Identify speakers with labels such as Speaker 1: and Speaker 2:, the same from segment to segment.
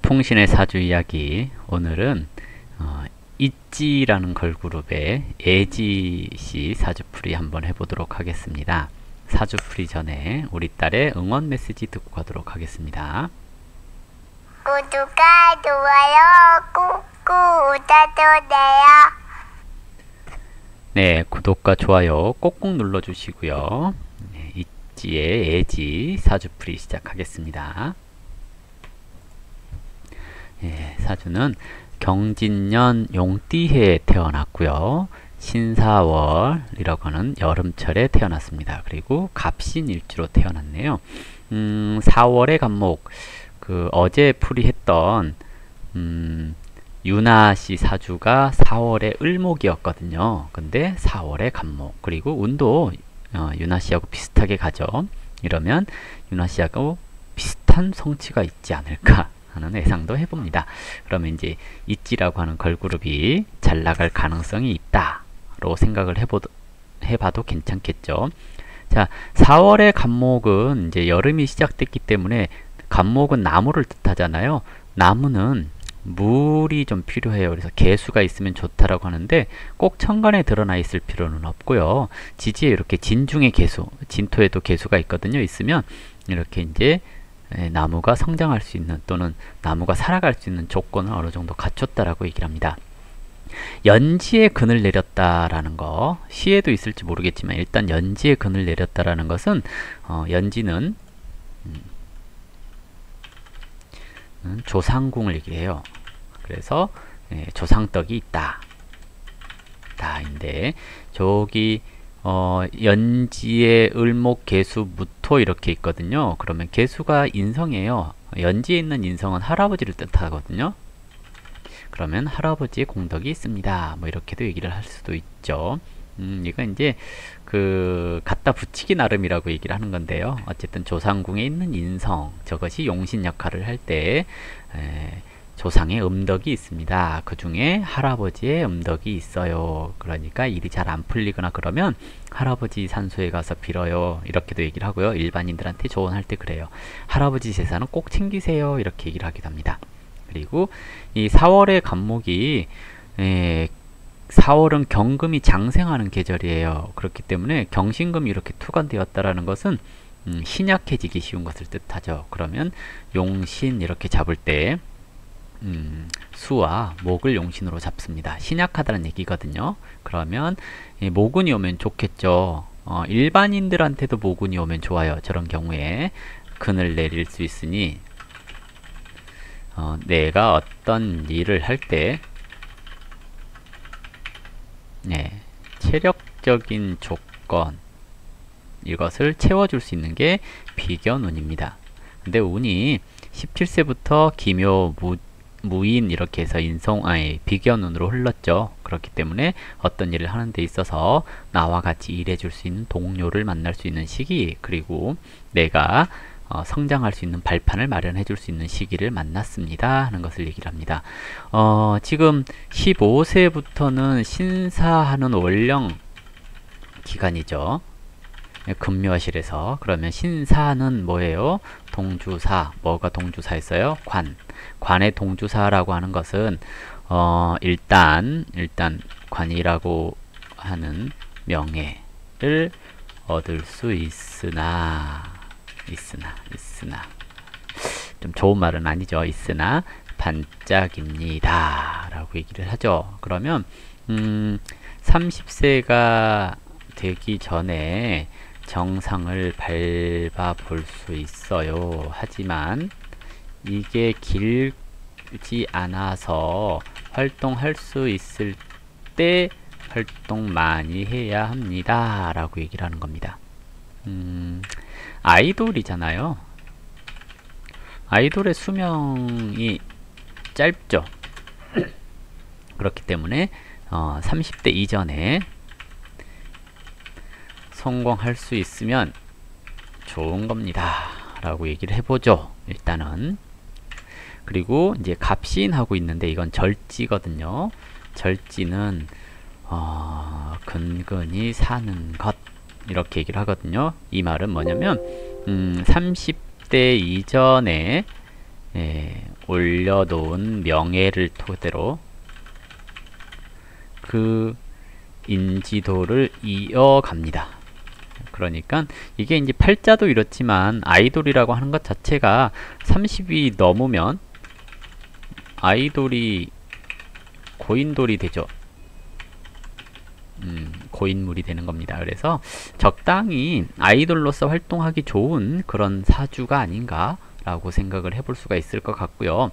Speaker 1: 통신의 사주 이야기. 오늘은 있지라는 걸그룹의 애지씨 사주풀이 한번 해보도록 하겠습니다. 사주풀이 전에 우리 딸의 응원 메시지 듣고 가도록 하겠습니다.
Speaker 2: 구독과 좋아요 꾹꾹 눌러주세요.
Speaker 1: 네, 구독과 좋아요 꼭꼭 눌러주시고요. 네, 있지의 애지 사주풀이 시작하겠습니다. 예, 사주는 경진년 용띠해에 태어났고요. 신사월이라고 하는 여름철에 태어났습니다. 그리고 갑신일주로 태어났네요. 4월의 간목, 어제 풀이했던 유나씨 사주가 4월의 을목이었거든요. 근데 4월의 간목, 그리고 운도 유나씨하고 비슷하게 가죠. 이러면 유나씨하고 비슷한 성취가 있지 않을까 하는 예상도 해봅니다. 그러면 이제 있지라고 하는 걸그룹이 잘 나갈 가능성이 있다로 생각을 해봐도 괜찮겠죠. 자, 4월의 간목은 이제 여름이 시작됐기 때문에 간목은 나무를 뜻하잖아요. 나무는 물이 좀 필요해요. 그래서 개수가 있으면 좋다라고 하는데 꼭 천간에 드러나 있을 필요는 없고요. 지지에 이렇게 진중의 개수, 진토에도 개수가 있거든요. 있으면 이렇게 이제 나무가 성장할 수 있는 또는 나무가 살아갈 수 있는 조건을 어느 정도 갖췄다라고 얘기를 합니다. 연지에 근을 내렸다라는 거, 시에도 있을지 모르겠지만 일단 연지에 근을 내렸다라는 것은 연지는 조상궁을 얘기해요. 그래서 조상떡이 있다. 다인데 저기 연지에 을목 개수 무토 이렇게 있거든요. 그러면 개수가 인성이에요. 연지에 있는 인성은 할아버지를 뜻하거든요. 그러면 할아버지의 공덕이 있습니다. 뭐 이렇게도 얘기를 할 수도 있죠. 이건 이제 갖다 붙이기 나름이라고 얘기를 하는 건데요. 어쨌든 조상궁에 있는 인성, 저것이 용신 역할을 할 때 조상의 음덕이 있습니다. 그 중에 할아버지의 음덕이 있어요. 그러니까 일이 잘 안 풀리거나 그러면 할아버지 산소에 가서 빌어요. 이렇게도 얘기를 하고요. 일반인들한테 조언할 때 그래요. 할아버지 재산은 꼭 챙기세요. 이렇게 얘기를 하기도 합니다. 그리고 이 4월의 간목이 4월은 경금이 장생하는 계절이에요. 그렇기 때문에 경신금이 이렇게 투관되었다라는 것은 신약해지기 쉬운 것을 뜻하죠. 그러면 용신 이렇게 잡을 때 수와 목을 용신으로 잡습니다. 신약하다는 얘기거든요. 그러면 모군이 오면 좋겠죠. 일반인들한테도 모군이 오면 좋아요. 저런 경우에 근을 내릴 수 있으니 내가 어떤 일을 할 때 체력적인 조건 이것을 채워줄 수 있는 게 비견운입니다. 근데 운이 17세부터 기묘, 무인 이렇게 해서 비견운으로 흘렀죠. 그렇기 때문에 어떤 일을 하는 데 있어서 나와 같이 일해줄 수 있는 동료를 만날 수 있는 시기, 그리고 내가 성장할 수 있는 발판을 마련해 줄 수 있는 시기를 만났습니다 하는 것을 얘기를 합니다. 지금 15세부터는 신사하는 월령 기간이죠. 금묘실에서. 그러면 신사는 뭐예요? 동주사. 뭐가 동주사였어요? 관의 동주사라고 하는 것은 일단 관이라고 하는 명예를 얻을 수 있으나 좀 좋은 말은 아니죠. 있으나 반짝입니다 라고 얘기를 하죠. 그러면 30세가 되기 전에 정상을 밟아 볼 수 있어요. 하지만 이게 길지 않아서 활동할 수 있을 때 활동 많이 해야 합니다 라고 얘기를 하는 겁니다. 아이돌이잖아요. 아이돌의 수명이 짧죠. 그렇기 때문에 30대 이전에 성공할 수 있으면 좋은 겁니다 라고 얘기를 해보죠. 일단은. 그리고 이제 갑신하고 있는데 이건 절지거든요. 절지는 근근히 사는 것 이렇게 얘기를 하거든요. 이 말은 뭐냐면 30대 이전에 올려놓은 명예를 토대로 그 인지도를 이어갑니다. 그러니까 이게 이제 팔자도 이렇지만 아이돌이라고 하는 것 자체가 30이 넘으면 아이돌이 고인돌이 되죠. 고인물이 되는 겁니다. 그래서 적당히 아이돌로서 활동하기 좋은 그런 사주가 아닌가 라고 생각을 해볼 수가 있을 것 같고요.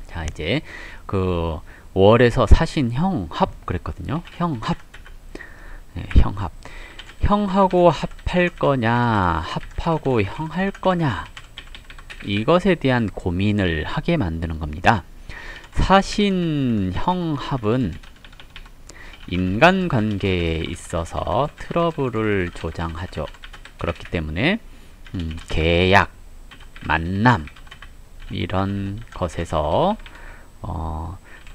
Speaker 1: 자, 이제 그 월에서 사신 형합 그랬거든요. 형합. 네, 형합. 형하고 합할 거냐, 합하고 형할 거냐, 이것에 대한 고민을 하게 만드는 겁니다. 사신 형합은 인간관계에 있어서 트러블을 조장하죠. 그렇기 때문에 계약, 만남 이런 것에서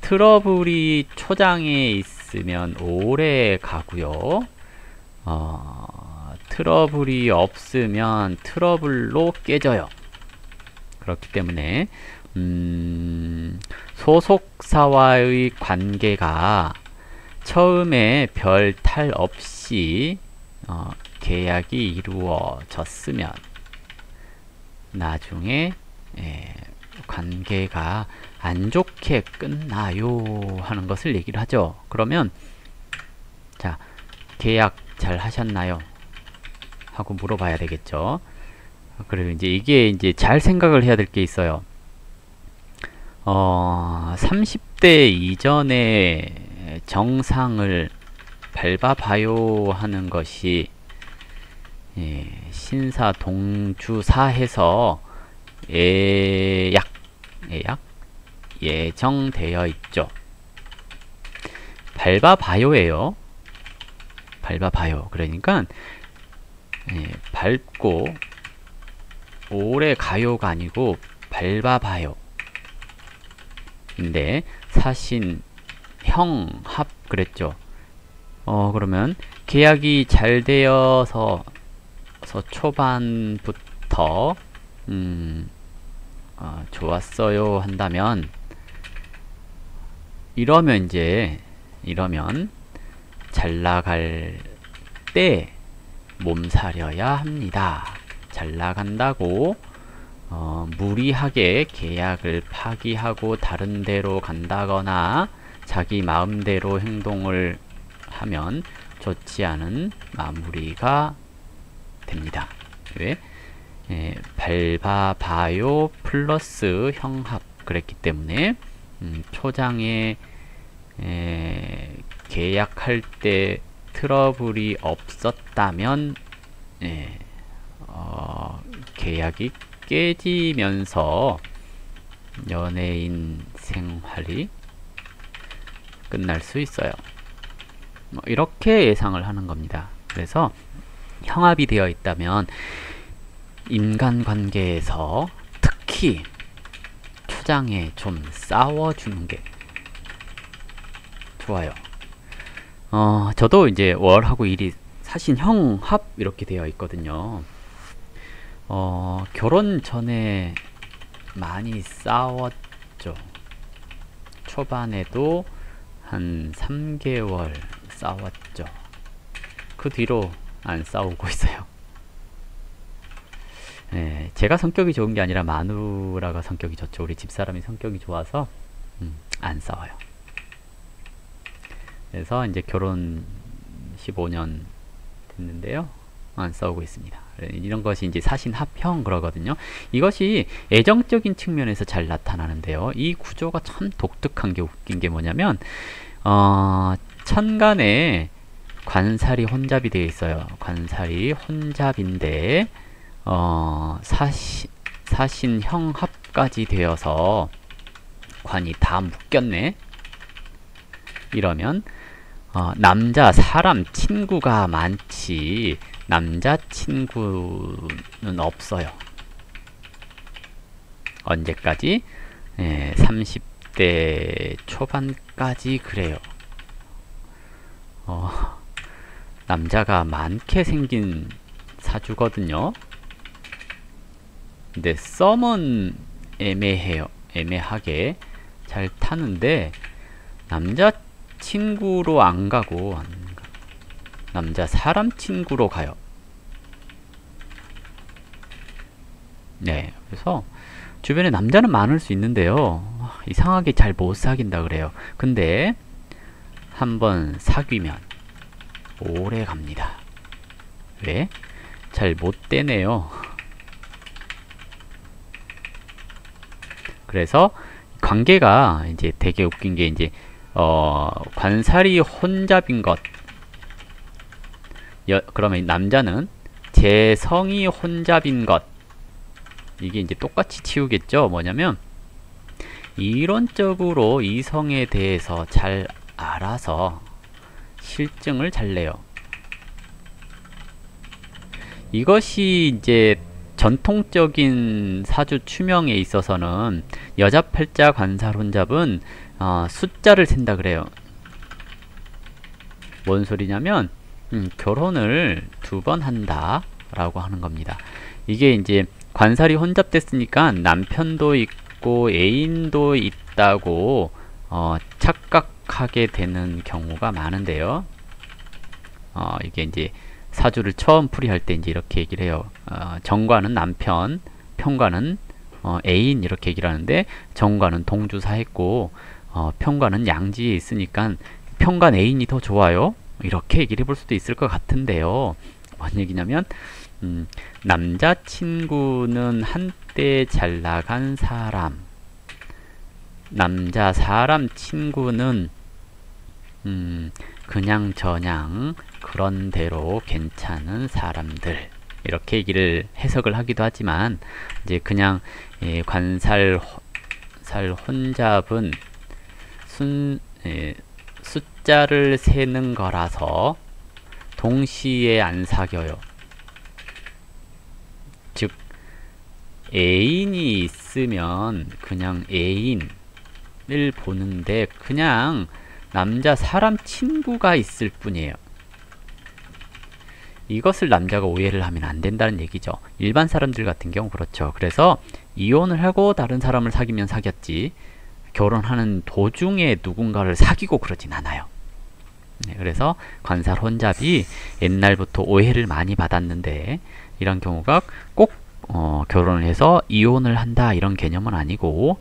Speaker 1: 트러블이 초장에 있으면 오래 가고요. 트러블이 없으면 트러블로 깨져요. 그렇기 때문에 소속사와의 관계가 처음에 별 탈 없이 계약이 이루어졌으면 나중에 관계가 안 좋게 끝나요 하는 것을 얘기를 하죠. 그러면 자, 계약 잘 하셨나요? 하고 물어봐야 되겠죠. 그리고 이제 이게 이제 잘 생각을 해야 될 게 있어요. 30대 이전에 정상을 밟아봐요 하는 것이 신사 동주사해서 예정되어 있죠. 밟아봐요예요. 밟아봐요. 그러니까 밟고 오래 가요가 아니고 밟아봐요. 근데 사신 형합 그랬죠. 그러면 계약이 잘 되어서 초반부터 좋았어요 한다면 이러면 잘 나갈 때 몸살려야 합니다. 잘 나간다고 무리하게 계약을 파기하고 다른 데로 간다거나 자기 마음대로 행동을 하면 좋지 않은 마무리가 됩니다. 왜? 밟아봐요 플러스 형합 그랬기 때문에 초장에 계약할 때 트러블이 없었다면 계약이 깨지면서 연예인 생활이 끝날 수 있어요. 이렇게 예상을 하는 겁니다. 그래서 형합이 되어 있다면 인간관계에서 특히 초장에 좀 싸워주는 게 좋아요. 저도 이제 월하고 일이 사신 형합 이렇게 되어 있거든요. 결혼 전에 많이 싸웠죠. 초반에도 한 3개월 싸웠죠. 그 뒤로 안 싸우고 있어요. 제가 성격이 좋은 게 아니라 마누라가 성격이 좋죠. 우리 집사람이 성격이 좋아서 안 싸워요. 그래서 이제 결혼 15년 됐는데요. 안 싸우고 있습니다. 이런 것이 이제 사신합형 그러거든요. 이것이 애정적인 측면에서 잘 나타나는데요. 이 구조가 참 독특한 게 웃긴 게 뭐냐면 천간에 관살이 혼잡이 되어 있어요. 관살이 혼잡인데 사신형합까지 되어서 관이 다 묶였네. 이러면 남자 사람 친구가 많지 남자친구는 없어요. 언제까지? 30대 초반까지 그래요. 남자가 많게 생긴 사주거든요. 근데 썸은 애매해요. 애매하게 잘 타는데 남자친구로 안 가고 남자 사람 친구로 가요. 네, 그래서 주변에 남자는 많을 수 있는데요, 이상하게 잘 못 사귄다 그래요. 근데 한번 사귀면 오래 갑니다. 왜? 잘 못 되네요. 그래서 관계가 이제 되게 웃긴 게 이제 관살이 혼잡인 것. 그러면 남자는 재성이 혼잡인 것. 이게 이제 똑같이 치우겠죠. 뭐냐면 이론적으로 이성에 대해서 잘 알아서 실증을 잘 내요. 이것이 이제 전통적인 사주 추명에 있어서는 여자 팔자 관살 혼잡은 숫자를 센다 그래요. 뭔 소리냐면 결혼을 2번 한다 라고 하는 겁니다. 이게 이제 관살이 혼잡됐으니까 남편도 있고 애인도 있다고 착각하게 되는 경우가 많은데요. 이게 이제 사주를 처음 풀이할 때 이제 이렇게 얘기를 해요. 정관은 남편, 편관은 애인 이렇게 얘기를 하는데, 정관은 동주사 했고 편관은 양지에 있으니까 편관 애인이 더 좋아요. 이렇게 얘기를 해볼 수도 있을 것 같은데요. 뭔 얘기냐면 남자친구는 한때 잘 나간 사람, 남자 사람 친구는 그냥 저냥 그런 대로 괜찮은 사람들, 이렇게 얘기를 해석을 하기도 하지만, 이제 그냥 관살 혼잡은 숫자를 세는 거라서 동시에 안 사겨요. 즉 애인이 있으면 그냥 애인을 보는데 그냥 남자 사람 친구가 있을 뿐이에요. 이것을 남자가 오해를 하면 안 된다는 얘기죠. 일반 사람들 같은 경우 그렇죠. 그래서 이혼을 하고 다른 사람을 사귀면 사귀었지, 결혼하는 도중에 누군가를 사귀고 그러진 않아요. 네, 그래서 관살 혼잡이 옛날부터 오해를 많이 받았는데, 이런 경우가 꼭 결혼을 해서 이혼을 한다 이런 개념은 아니고,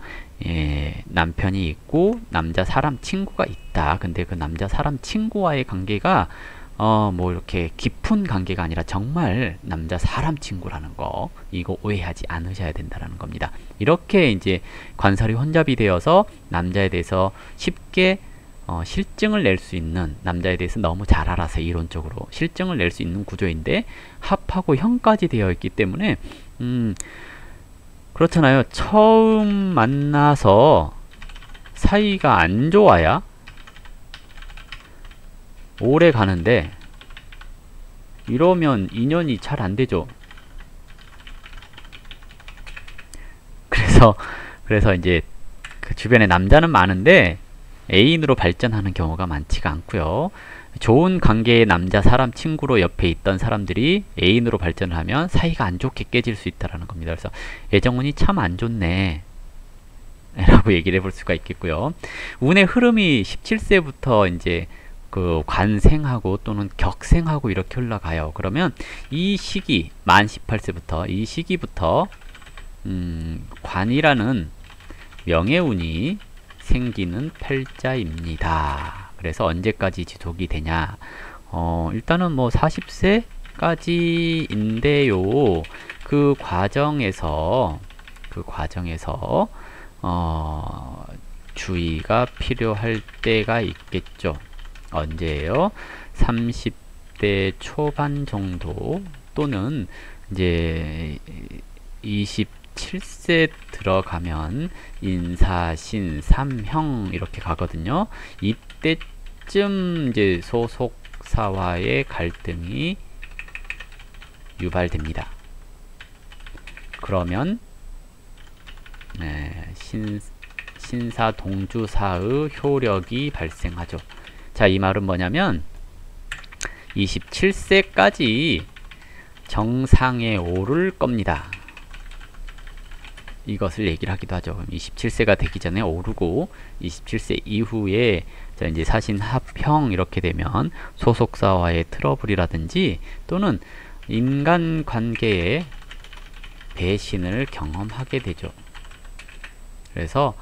Speaker 1: 남편이 있고 남자 사람 친구가 있다. 근데 그 남자 사람 친구와의 관계가 뭐 이렇게 깊은 관계가 아니라 정말 남자 사람 친구라는 거, 이거 오해하지 않으셔야 된다는 겁니다. 이렇게 이제 관살이 혼잡이 되어서 남자에 대해서 쉽게 실증을 낼 수 있는, 남자에 대해서 너무 잘 알아서 이론적으로 실증을 낼 수 있는 구조인데, 합하고 형까지 되어 있기 때문에 그렇잖아요. 처음 만나서 사이가 안 좋아야 오래 가는데, 이러면 인연이 잘 안 되죠. 그래서 이제 그 주변에 남자는 많은데 애인으로 발전하는 경우가 많지가 않고요. 좋은 관계의 남자 사람 친구로 옆에 있던 사람들이 애인으로 발전을 하면 사이가 안 좋게 깨질 수 있다는 겁니다. 그래서 애정운이 참 안 좋네 라고 얘기를 해볼 수가 있겠고요. 운의 흐름이 17세부터 이제 그 관생하고 또는 격생하고 이렇게 흘러가요. 그러면 이 시기, 만 18세부터 이 시기부터 관이라는 명예운이 생기는 팔자입니다. 그래서 언제까지 지속이 되냐? 일단은 뭐 40세까지인데요. 그 과정에서 주의가 필요할 때가 있겠죠. 언제예요? 30대 초반 정도, 또는 이제 27세 들어가면 인사, 신, 삼형 이렇게 가거든요. 이때쯤 이제 소속사와의 갈등이 유발됩니다. 그러면 신사 동주사의 효력이 발생하죠. 자, 이 말은 뭐냐면 27세까지 정상에 오를 겁니다. 이것을 얘기를 하기도 하죠. 27세가 되기 전에 오르고 27세 이후에 자 이제 사신 합형 이렇게 되면 소속사와의 트러블이라든지 또는 인간관계의 배신을 경험하게 되죠. 그래서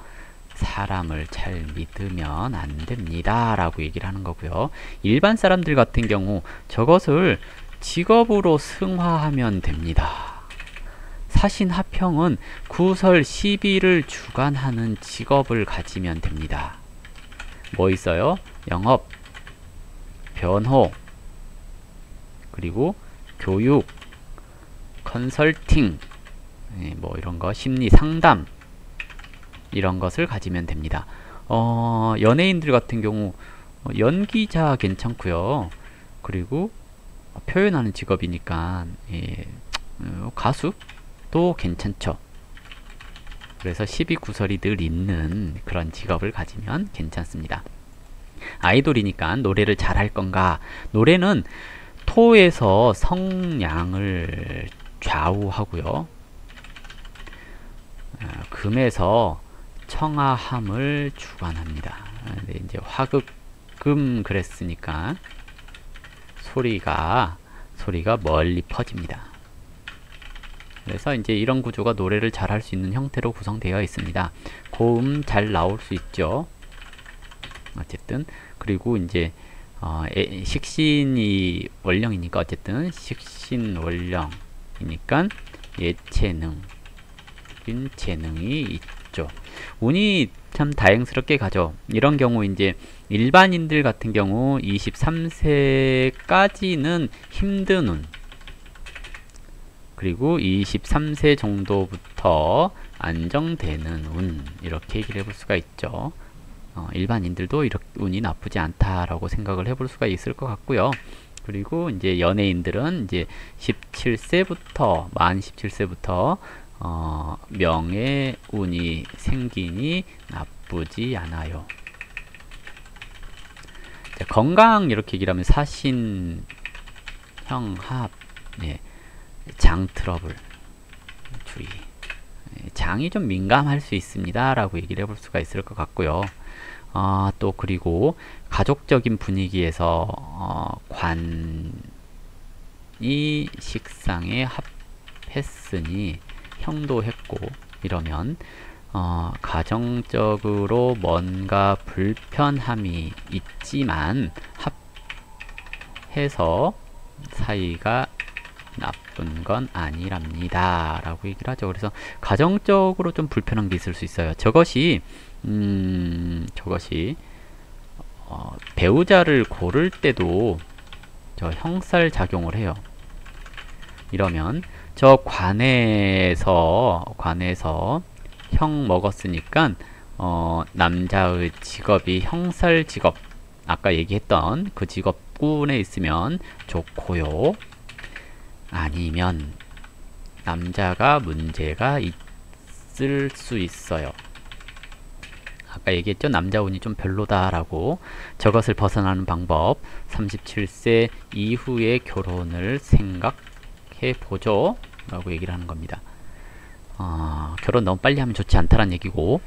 Speaker 1: 사람을 잘 믿으면 안 됩니다 라고 얘기를 하는 거고요. 일반 사람들 같은 경우 저것을 직업으로 승화하면 됩니다. 사신합형은 구설 시비를 주관하는 직업을 가지면 됩니다. 뭐 있어요? 영업, 변호, 그리고 교육, 컨설팅, 뭐 이런 거, 심리 상담 이런 것을 가지면 됩니다. 연예인들 같은 경우 연기자 괜찮고요. 그리고 표현하는 직업이니까 가수도 괜찮죠. 그래서 시비구설이 늘 있는 그런 직업을 가지면 괜찮습니다. 아이돌이니까 노래를 잘할 건가? 노래는 토에서 성량을 좌우하고요. 금에서 청아함을 주관합니다. 근데 이제 화극금 그랬으니까 소리가 멀리 퍼집니다. 그래서 이제 이런 구조가 노래를 잘할 수 있는 형태로 구성되어 있습니다. 고음 잘 나올 수 있죠. 어쨌든 그리고 이제 식신이 원령이니까 어쨌든 식신 원령이니까 예체능 재능이 있죠. 운이 참 다행스럽게 가죠. 이런 경우 이제 일반인들 같은 경우 23세까지는 힘든 운, 그리고 23세 정도부터 안정되는 운, 이렇게 얘기를 해볼 수가 있죠. 일반인들도 이렇게 운이 나쁘지 않다라고 생각을 해볼 수가 있을 것 같고요. 그리고 이제 연예인들은 이제 만 17세부터 명예운이 생기니 나쁘지 않아요. 자, 건강 이렇게 얘기를 하면 사신, 형합, 장 트러블 주의. 장이 좀 민감할 수 있습니다 라고 얘기를 해볼 수가 있을 것 같고요. 또 그리고 가족적인 분위기에서 관이 식상에 합했으니 형도 했고 이러면 가정적으로 뭔가 불편함이 있지만 합해서 사이가 나쁜 건 아니랍니다 라고 얘기를 하죠. 그래서 가정적으로 좀 불편한 게 있을 수 있어요. 저것이 배우자를 고를 때도 저 형살 작용을 해요. 이러면 저 관에서 형 먹었으니까 남자의 직업이 형살 직업, 아까 얘기했던 그 직업군에 있으면 좋고요. 아니면 남자가 문제가 있을 수 있어요. 아까 얘기했죠. 남자 운이 좀 별로다라고. 저것을 벗어나는 방법, 37세 이후의 결혼을 생각해 보죠 라고 얘기를 하는 겁니다. 결혼 너무 빨리 하면 좋지 않다란 얘기고,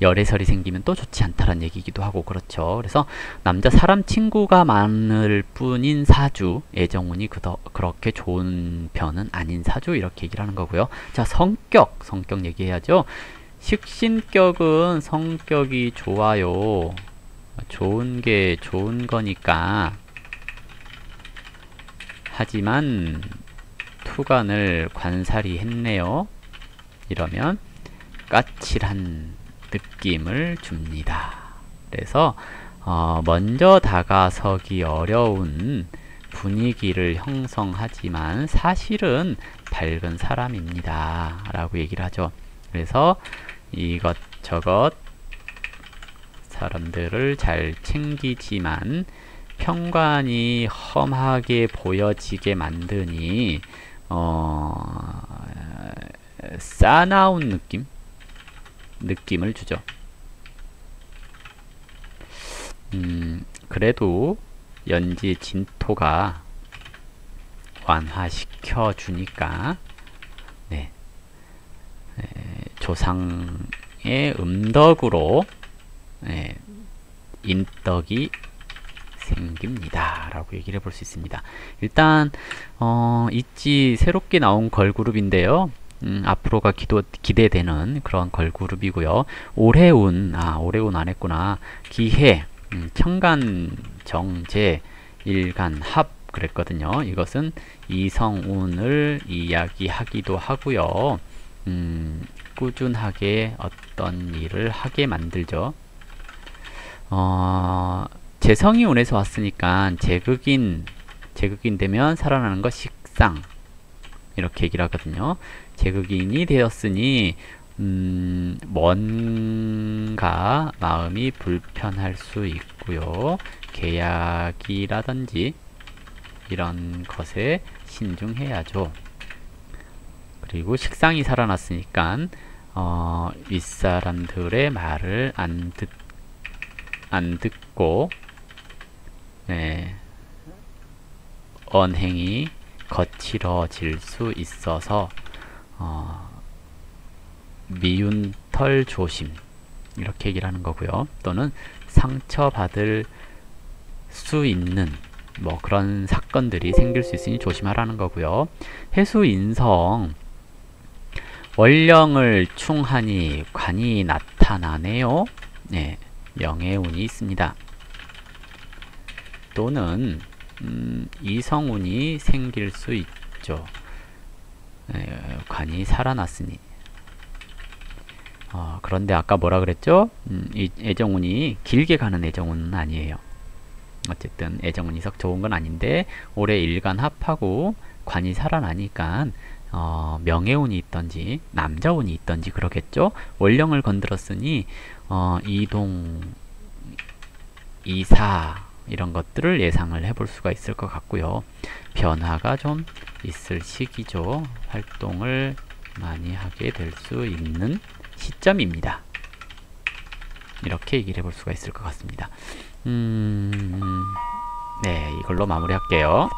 Speaker 1: 열애설이 생기면 또 좋지 않다란 얘기기도 하고 그렇죠. 그래서 남자 사람 친구가 많을 뿐인 사주, 애정운이 그렇게 좋은 편은 아닌 사주, 이렇게 얘기를 하는 거고요. 자, 성격 얘기해야죠. 식신격은 성격이 좋아요. 좋은 게 좋은 거니까. 하지만 투간을 관살이 했네요. 이러면 까칠한 느낌을 줍니다. 그래서 먼저 다가서기 어려운 분위기를 형성하지만 사실은 밝은 사람입니다 라고 얘기를 하죠. 그래서 이것저것 사람들을 잘 챙기지만 평관이 험하게 보여지게 만드니 싸나운 느낌을 주죠. 그래도 연지 진토가 완화시켜 주니까 조상의 음덕으로 인덕이 생깁니다 라고 얘기를 해볼 수 있습니다. 일단 있지 새롭게 나온 걸그룹인데요. 앞으로가 기대되는 그런 걸그룹이고요. 올해운 올해운 안 했구나. 기해, 청간, 정제, 일간, 합 그랬거든요. 이것은 이성운을 이야기하기도 하고요. 꾸준하게 어떤 일을 하게 만들죠. 재성이 운에서 왔으니까 제극인 되면 살아나는 것 식상 이렇게 얘기를 하거든요. 제극인이 되었으니 뭔가 마음이 불편할 수 있고요. 계약이라든지 이런 것에 신중해야죠. 그리고 식상이 살아났으니까 윗사람들의 말을 안 듣고 언행이 거칠어질 수 있어서 미운 털 조심 이렇게 얘기를 하는 거고요. 또는 상처받을 수 있는 뭐 그런 사건들이 생길 수 있으니 조심하라는 거고요. 해수인성 월령을 충하니 관이 나타나네요. 명예운이 있습니다. 또는 이성운이 생길 수 있죠. 관이 살아났으니. 그런데 아까 뭐라 그랬죠? 이 애정운이 길게 가는 애정운은 아니에요. 어쨌든 애정운이 썩 좋은 건 아닌데 올해 일간합하고 관이 살아나니까 명예운이 있던지 남자운이 있던지 그러겠죠. 월령을 건드렸으니 이동, 이사 이런 것들을 예상을 해볼 수가 있을 것 같고요. 변화가 좀 있을 시기죠. 활동을 많이 하게 될 수 있는 시점입니다. 이렇게 얘기를 해볼 수가 있을 것 같습니다. 네, 이걸로 마무리할게요.